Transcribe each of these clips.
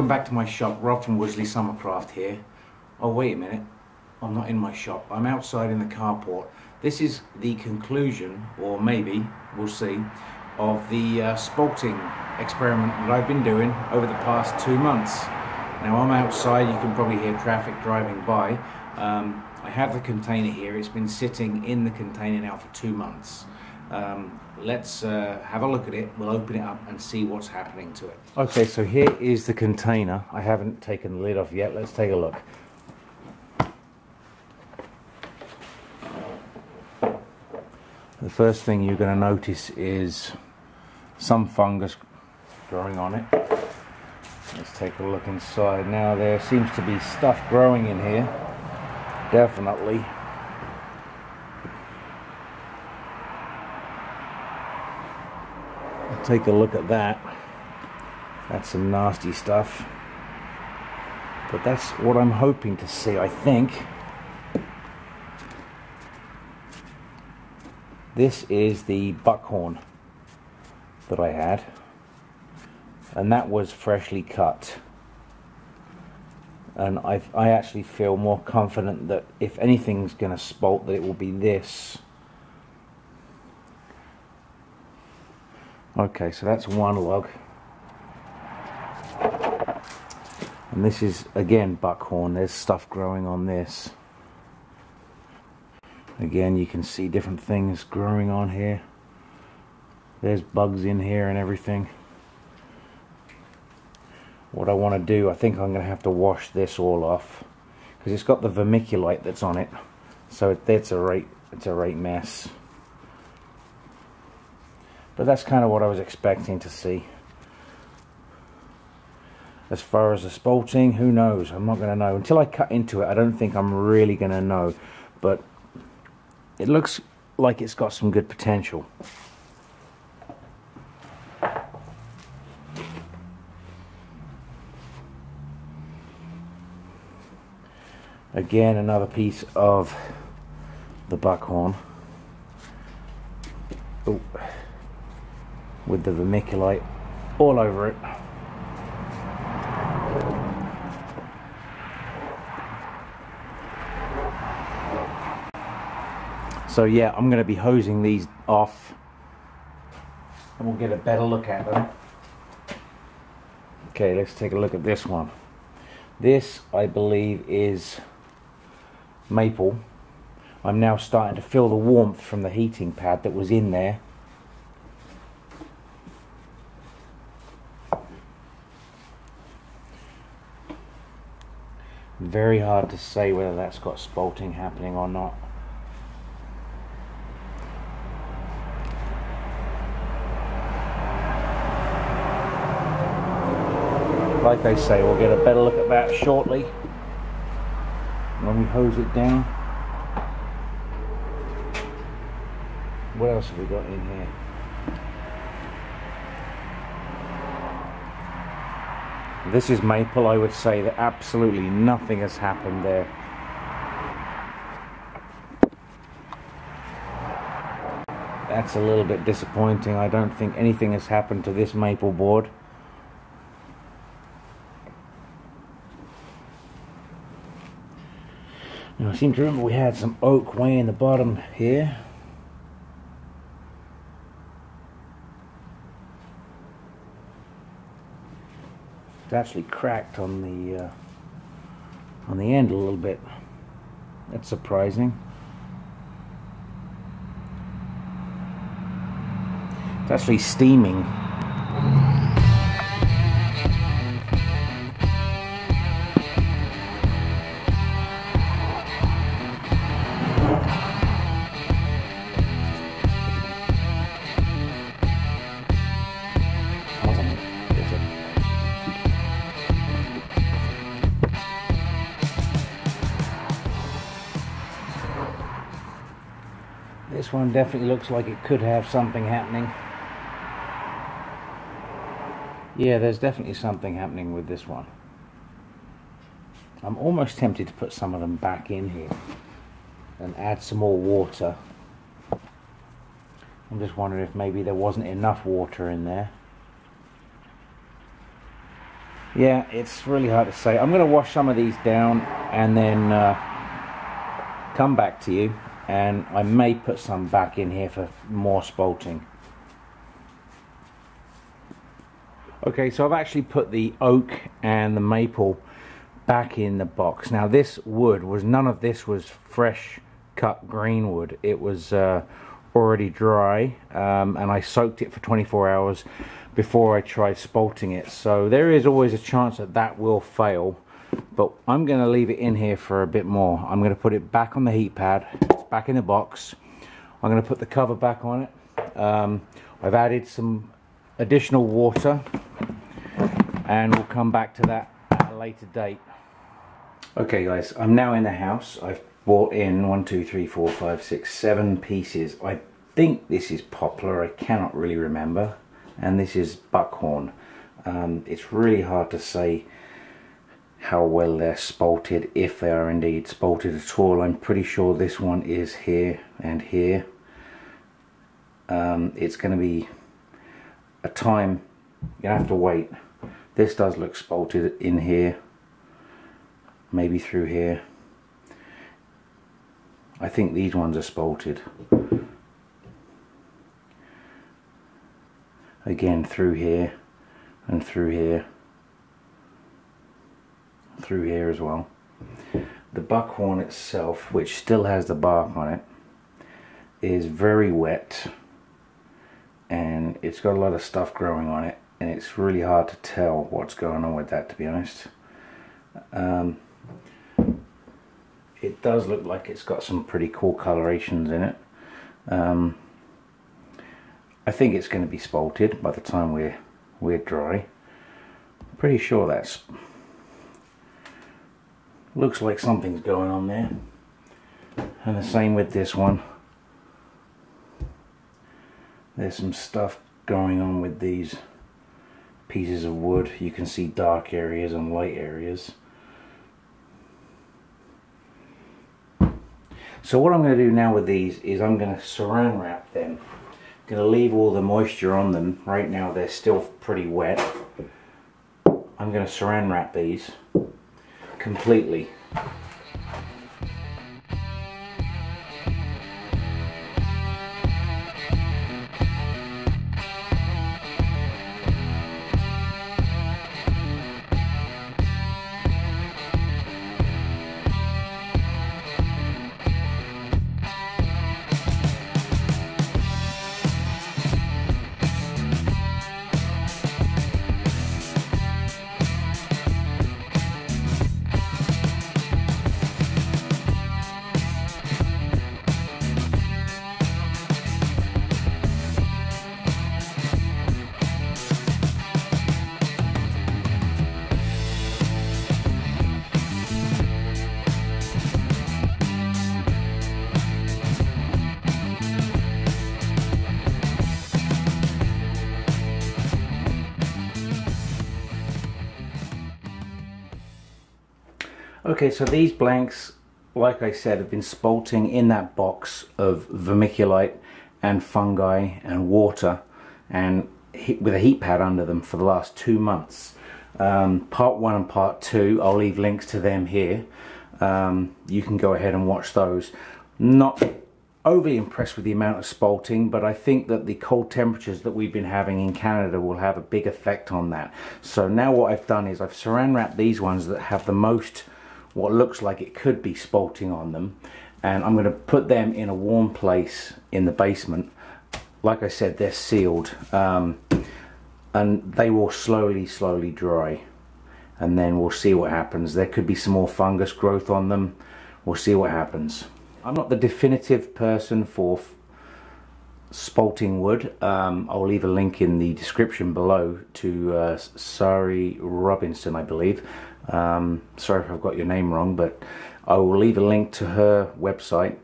Welcome back to my shop, Rob from Worsley Summercraft here. Oh wait a minute, I'm not in my shop, I'm outside in the carport. This is the conclusion, or maybe, we'll see, of the spalting experiment that I've been doing over the past 2 months. Now I'm outside, you can probably hear traffic driving by. I have the container here, it's been sitting in the container now for 2 months. Let's have a look at it, we'll open it up and see what's happening to it. Okay, so here is the container. I haven't taken the lid off yet, let's take a look. The first thing you're going to notice is some fungus growing on it. Let's take a look inside. Now there seems to be stuff growing in here, definitely. Take a look at that. That's some nasty stuff, but that's what I'm hoping to see. I think this is the buckhorn that I had, and that was freshly cut, and I actually feel more confident that if anything's going to spalt, that it will be this. Okay, so that's one log, and this is again buckhorn. There's stuff growing on this. Again, you can see different things growing on here. There's bugs in here and everything. What I want to do, I think I'm going to have to wash this all off because it's got the vermiculite that's on it, so it's a right mess. But that's kind of what I was expecting to see. As far as the spalting, who knows? I'm not going to know. Until I cut into it, I don't think I'm really going to know. But it looks like it's got some good potential. Again, another piece of the buckhorn. Oh. With the vermiculite all over it. So yeah, I'm going to be hosing these off and we'll get a better look at them. Okay, let's take a look at this one. This, I believe, is maple. I'm now starting to feel the warmth from the heating pad that was in there. Very hard to say whether that's got spalting happening or not. Like I say, we'll get a better look at that shortly when we hose it down. What else have we got in here? This is maple. I would say that absolutely nothing has happened there. That's a little bit disappointing. I don't think anything has happened to this maple board. Now, I seem to remember we had some oak way in the bottom here. It's actually cracked on the end a little bit. That's surprising. It's actually steaming. This one definitely looks like it could have something happening. Yeah, there's definitely something happening with this one. I'm almost tempted to put some of them back in here and add some more water. I'm just wondering if maybe there wasn't enough water in there. Yeah, it's really hard to say. I'm going to wash some of these down and then come back to you, and I may put some back in here for more spalting. Okay, so I've actually put the oak and the maple back in the box. Now this wood was, none of this was fresh cut green wood. It was already dry, and I soaked it for 24 hours before I tried spalting it. So there is always a chance that that will fail, but I'm going to leave it in here for a bit more. I'm going to put it back on the heat pad. It's back in the box. I'm going to put the cover back on it. I've added some additional water, and we'll come back to that at a later date. Okay guys, I'm now in the house. I've brought in 1, 2, 3, 4, 5, 6, 7 pieces. I think this is poplar, I cannot really remember, and this is buckhorn. It's really hard to say how well they're spalted, if they are indeed spalted at all. I'm pretty sure this one is here and here. It's going to be a time you have to wait. This does look spalted in here, maybe through here. I think these ones are spalted. Again, through here and through here, through here as well. The buckhorn itself, which still has the bark on it, is very wet, and it's got a lot of stuff growing on it, and it's really hard to tell what's going on with that, to be honest. It does look like it's got some pretty cool colorations in it. I think it's going to be spalted by the time we're dry. Pretty sure that's, looks like something's going on there. And the same with this one. There's some stuff going on with these pieces of wood. You can see dark areas and light areas. So what I'm going to do now with these is I'm going to saran wrap them. I'm going to leave all the moisture on them. Right now they're still pretty wet. I'm going to saran wrap these completely. Okay, so these blanks, like I said, have been spalting in that box of vermiculite and fungi and water, and with a heat pad under them for the last 2 months. Part 1 and part 2, I'll leave links to them here. You can go ahead and watch those. Not overly impressed with the amount of spalting, but I think that the cold temperatures that we've been having in Canada will have a big effect on that. So now what I've done is I've saran wrapped these ones that have the most, what looks like it could be spalting on them, and I'm going to put them in a warm place in the basement. Like I said, they're sealed, and they will slowly dry, and then we'll see what happens. There could be some more fungus growth on them. We'll see what happens. I'm not the definitive person for spalting wood. I'll leave a link in the description below to Sari Robinson, I believe. Sorry if I've got your name wrong, but I will leave a link to her website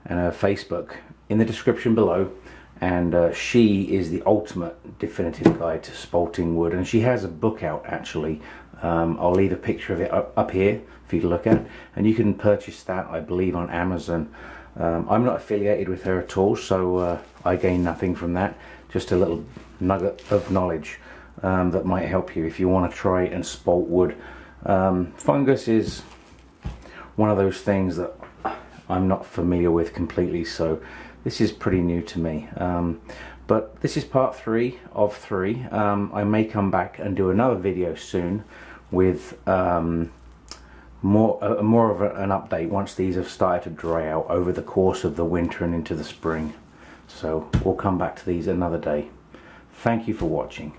and her Facebook in the description below, and she is the ultimate definitive guide to spalting wood, and she has a book out actually. I'll leave a picture of it up here for you to look at, and you can purchase that, I believe, on Amazon. I'm not affiliated with her at all, so I gain nothing from that, just a little nugget of knowledge. that might help you if you want to try and spalt wood. Fungus is one of those things that I'm not familiar with completely, so this is pretty new to me. But this is part 3 of 3. I may come back and do another video soon with more of an update once these have started to dry out over the course of the winter and into the spring. So we'll come back to these another day. Thank you for watching.